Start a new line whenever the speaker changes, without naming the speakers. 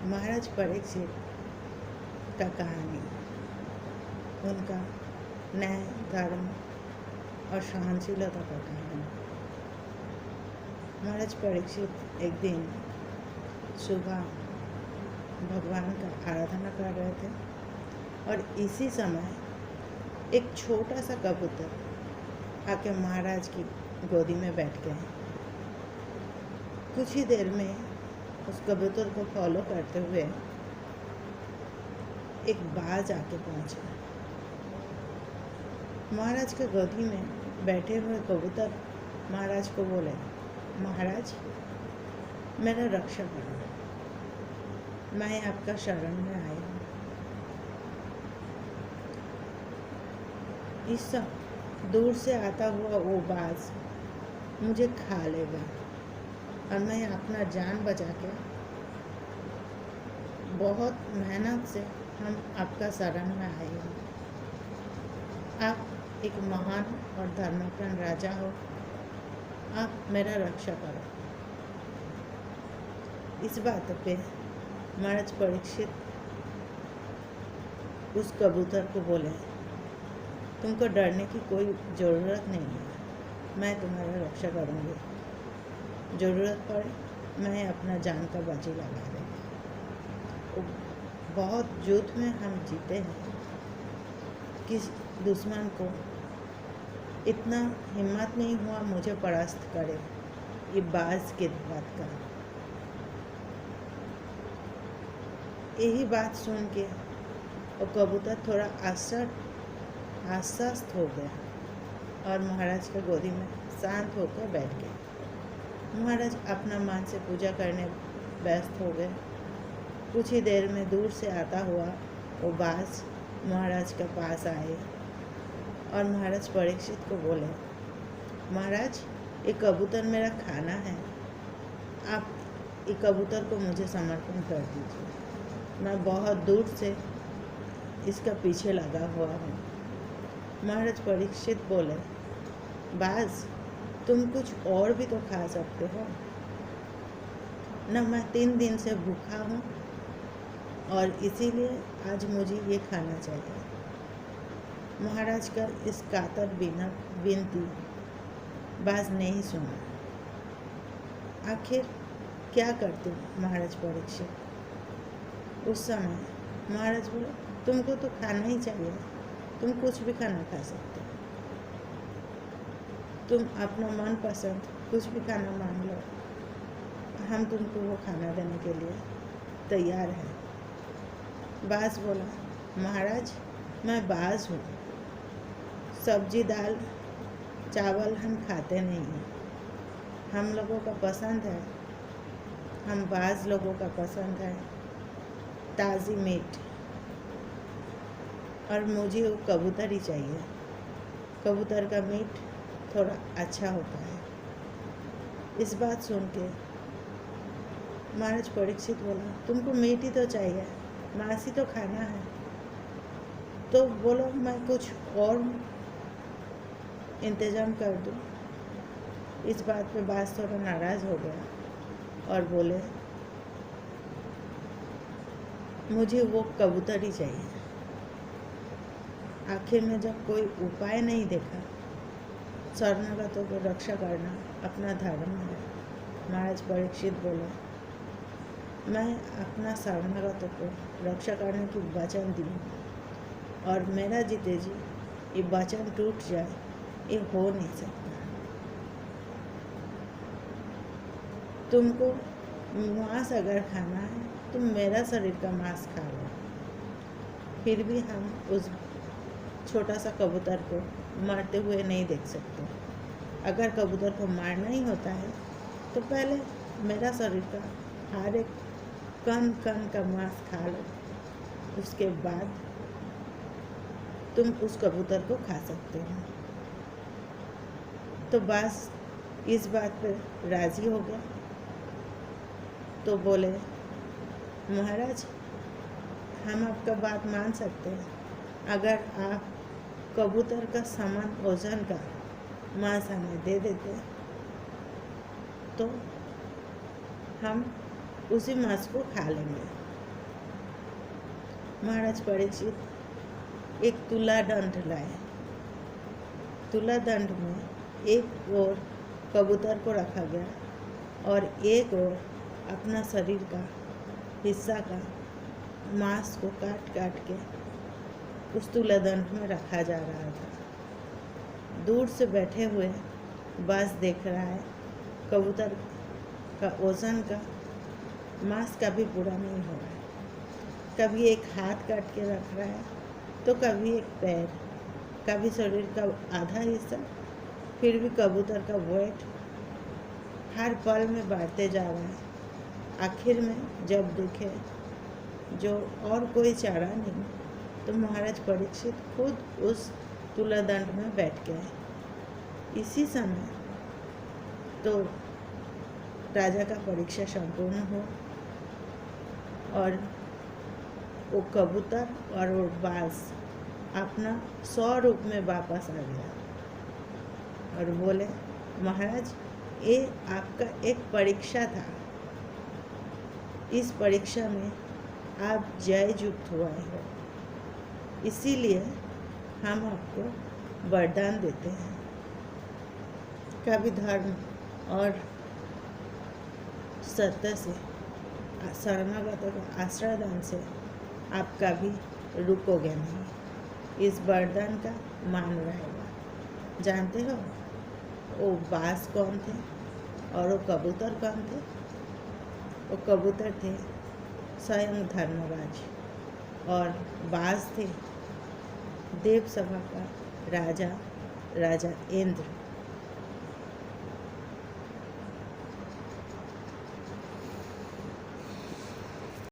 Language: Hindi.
महाराज परीक्षित का कहानी, उनका न्याय, धर्म और सहनशीलता का कहानी। महाराज परीक्षित एक दिन सुबह भगवान का आराधना कर रहे थे और इसी समय एक छोटा सा कबूतर आके महाराज की गोदी में बैठ गया। कुछ ही देर में उस कबूतर को फॉलो करते हुए एक बाज आके पहुंचा। महाराज के गोदी में बैठे हुए कबूतर महाराज को बोले, महाराज मेरा रक्षा करो, मैं आपका शरण में आया हूँ। इस दूर से आता हुआ वो बाज मुझे खा लेगा और मैं अपना जान बचा के बहुत मेहनत से हम आपका शरण में आए हैं। आप एक महान और धर्मप्राण राजा हो, आप मेरा रक्षा करो। इस बात पे महाराज परीक्षित उस कबूतर को बोले, तुमको डरने की कोई ज़रूरत नहीं है, मैं तुम्हारा रक्षा करूँगी। ज़रूरत पड़े मैं अपना जान का बाजी लगा देंगे। बहुत युद्ध में हम जीते हैं, किस दुश्मन को इतना हिम्मत नहीं हुआ मुझे परास्त करे। ये बाज की बात का यही बात सुन के वो कबूतर थोड़ा आश्वस्त हो गया और महाराज के गोदी में शांत होकर बैठ गया। महाराज अपना मन से पूजा करने व्यस्त हो गए। कुछ ही देर में दूर से आता हुआ वो बाज महाराज के पास आए और महाराज परीक्षित को बोले, महाराज ये कबूतर मेरा खाना है, आप ये कबूतर को मुझे समर्पण कर दीजिए, मैं बहुत दूर से इसका पीछे लगा हुआ हूँ। महाराज परीक्षित बोले, बाज तुम कुछ और भी तो खा सकते हो न, मैं 3 दिन से भूखा हूँ और इसीलिए आज मुझे ये खाना चाहिए। महाराज का इस कातर विनती बाज नहीं सुना। आखिर क्या करते महाराज परीक्षित? उस समय महाराज बोले, तुमको तो खाना ही चाहिए, तुम कुछ भी खाना खा सकते हो, तुम अपना मन पसंद कुछ भी खाना मांग लो, हम तुमको वो खाना देने के लिए तैयार हैं। बाज बोला, महाराज मैं बाज हूँ, सब्जी दाल चावल हम खाते नहीं हैं, हम लोगों का पसंद है, हम बाज लोगों का पसंद है ताज़ी मीट, और मुझे वो कबूतर ही चाहिए। कबूतर का मीट थोड़ा अच्छा होता है। इस बात सुन के महाराज परीक्षित बोला, तुमको मीट ही तो चाहिए, मांस ही तो खाना है, तो बोलो मैं कुछ और इंतज़ाम कर दूँ। इस बात पे बाज थोड़ा नाराज़ हो गया और बोले, मुझे वो कबूतर ही चाहिए। आखिर में जब कोई उपाय नहीं देखा, शरणागतों को रक्षा करना अपना धर्म है। महाराज परीक्षित बोले, मैं अपना शरणागतों को रक्षा करने की वचन दी और मेरा जीते जी ये वचन टूट जाए, ये हो नहीं सकता। तुमको मांस अगर खाना है तुम मेरा शरीर का मांस खा लो, फिर भी हम उस छोटा सा कबूतर को मारते हुए नहीं देख सकते। अगर कबूतर को मारना ही होता है तो पहले मेरा शरीर का हर एक कण कण का मांस खा लो, उसके बाद तुम उस कबूतर को खा सकते हो। तो बस इस बात पर राजी हो गया। तो बोले, महाराज हम आपका बात मान सकते हैं, अगर आप कबूतर का समान वजन का मांस हमें दे देते तो हम उसी मांस को खा लेंगे। महाराज परीक्षित एक तुला दंड लाए। तुला दंड में एक ओर कबूतर को रखा गया और एक ओर अपना शरीर का हिस्सा का मांस को काट काट के उस तुला दंड में रखा जा रहा था। दूर से बैठे हुए बाज देख रहा है कबूतर का वजन का मांस कभी पूरा नहीं हो रहा है। कभी एक हाथ काट के रख रहा है तो कभी एक पैर, कभी शरीर का आधा हिस्सा, फिर भी कबूतर का वेट हर पल में बढ़ते जा रहा है। आखिर में जब देखे जो और कोई चारा नहीं तो महाराज परीक्षित खुद उस तुला दंड में बैठ गए। इसी समय तो राजा का परीक्षा संपूर्ण हो और वो कबूतर और वो बाज अपना स्वरूप में वापस आ गया और बोले, महाराज ये आपका एक परीक्षा था, इस परीक्षा में आप जय युक्त हुए हो, इसीलिए हम आपको वरदान देते हैं। कभी धर्म और सत्य से शरणागतों का आश्रयदान से आप कभी रुकोगे नहीं। इस वरदान का मान रहेगा। जानते हो वो बाज कौन थे और वो कबूतर कौन थे? वो कबूतर थे स्वयं धर्मराज और बाज थे देव सभा का राजा इंद्र।